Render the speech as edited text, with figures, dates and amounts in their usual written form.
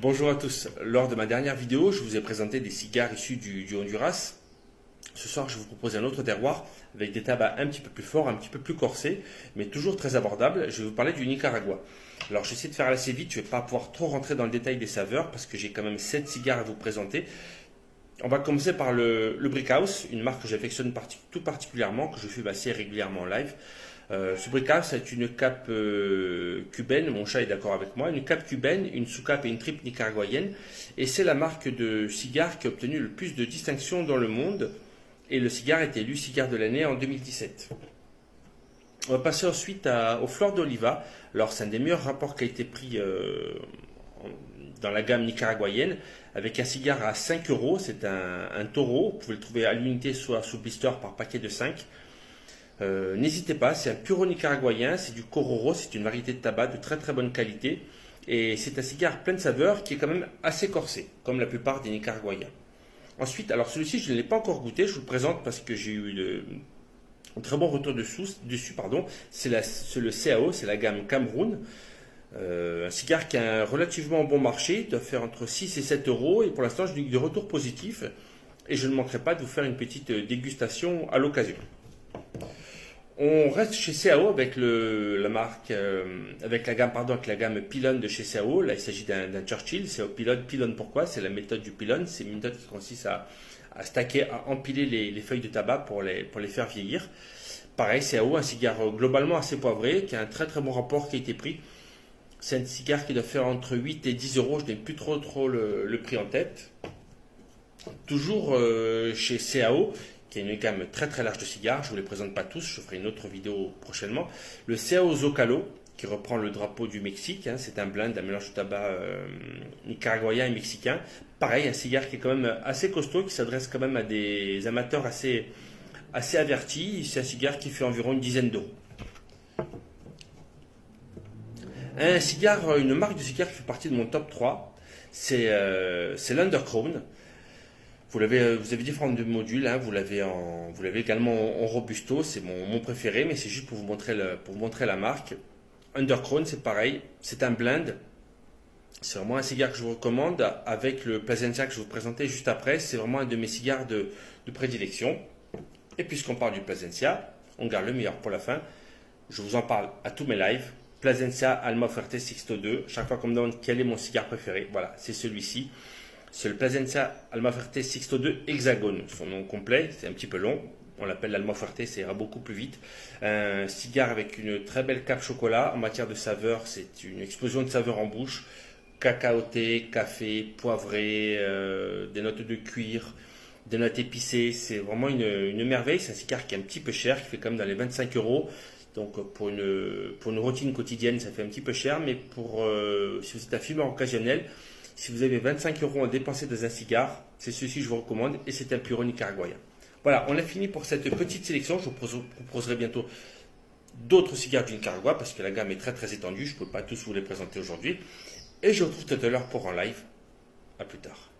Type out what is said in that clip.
Bonjour à tous. Lors de ma dernière vidéo, je vous ai présenté des cigares issus du Honduras. Ce soir, je vous propose un autre terroir avec des tabacs un petit peu plus forts, un petit peu plus corsés, mais toujours très abordables. Je vais vous parler du Nicaragua. Alors, j'essaie de faire assez vite, je ne vais pas pouvoir trop rentrer dans le détail des saveurs parce que j'ai quand même 7 cigares à vous présenter. On va commencer par le Brick House, une marque que j'affectionne tout particulièrement, que je fume assez régulièrement en live. Ce Brick House est une cape cubaine, mon chat est d'accord avec moi, une cape cubaine, une sous-cape et une triple nicaraguayenne. Et c'est la marque de cigares qui a obtenu le plus de distinctions dans le monde. Et le cigare est élu cigare de l'année en 2017. On va passer ensuite au Flor d'Oliva. Alors c'est un des meilleurs rapports qualité-prix dans la gamme nicaraguayenne, avec un cigare à 5 euros. C'est un taureau, vous pouvez le trouver à l'unité, soit sous blister par paquet de 5. N'hésitez pas, c'est un puro nicaraguayen, c'est du Cororo, c'est une variété de tabac de très très bonne qualité. Et c'est un cigare plein de saveurs qui est quand même assez corsé, comme la plupart des nicaraguayens. Ensuite, alors celui-ci je ne l'ai pas encore goûté, je vous le présente parce que j'ai eu un très bon retour dessus. C'est le CAO, c'est la gamme Cameroun. Un cigare qui a un relativement bon marché, il doit faire entre 6 et 7 euros. Et pour l'instant, je n'ai que des retours positifs. Et je ne manquerai pas de vous faire une petite dégustation à l'occasion. On reste chez CAO avec la marque, avec la gamme Pylon de chez CAO. Là, il s'agit d'un Churchill. C'est au Pylon. Pylon pourquoi? C'est la méthode du Pylon. C'est une méthode qui consiste à stacker, à empiler les feuilles de tabac pour les faire vieillir. Pareil, CAO, un cigare globalement assez poivré, qui a un très très bon rapport qualité-prix. C'est un cigare qui doit faire entre 8 et 10 euros. Je n'ai plus trop le prix en tête. Toujours chez CAO, qui a une gamme très très large de cigares. Je ne vous les présente pas tous, je ferai une autre vidéo prochainement. Le CAO Zocalo, qui reprend le drapeau du Mexique. C'est un blend, un mélange de tabac nicaraguayen et mexicain. Pareil, un cigare qui est quand même assez costaud, qui s'adresse quand même à des amateurs assez avertis. C'est un cigare qui fait environ une dizaine d'euros. Un cigare, une marque de cigare qui fait partie de mon top 3, c'est l'Undercrown. Vous avez différents modules, vous l'avez également en Robusto, c'est mon préféré, mais c'est juste pour vous montrer la marque. Undercrown, c'est pareil, c'est un blend. C'est vraiment un cigare que je vous recommande avec le Plasencia que je vais vous présenter juste après. C'est vraiment un de mes cigares de prédilection. Et puisqu'on parle du Plasencia, on garde le meilleur pour la fin. Je vous en parle à tous mes lives. Plasencia Almafuerte Sixto 2. Chaque fois qu'on me demande quel est mon cigare préféré, voilà, c'est celui-ci. C'est le Plasencia Almafuerte Sixto 2 Hexagone. Son nom complet, c'est un petit peu long. On l'appelle l'Almafuerte, ça ira beaucoup plus vite. Un cigare avec une très belle cape chocolat. En matière de saveur, c'est une explosion de saveurs en bouche. Cacaoté, café, poivré, des notes de cuir, des notes épicées. C'est vraiment une merveille. C'est un cigare qui est un petit peu cher, qui fait quand même dans les 25 euros. Donc pour une routine quotidienne, ça fait un petit peu cher, mais si vous êtes un fumeur occasionnel, si vous avez 25 euros à dépenser dans un cigare, c'est celui-ci que je vous recommande et c'est un puro nicaraguayen. Voilà, on a fini pour cette petite sélection. Je vous proposerai bientôt d'autres cigares du Nicaragua parce que la gamme est très très étendue. Je ne peux pas tous vous les présenter aujourd'hui. Et je vous retrouve tout à l'heure pour un live. A plus tard.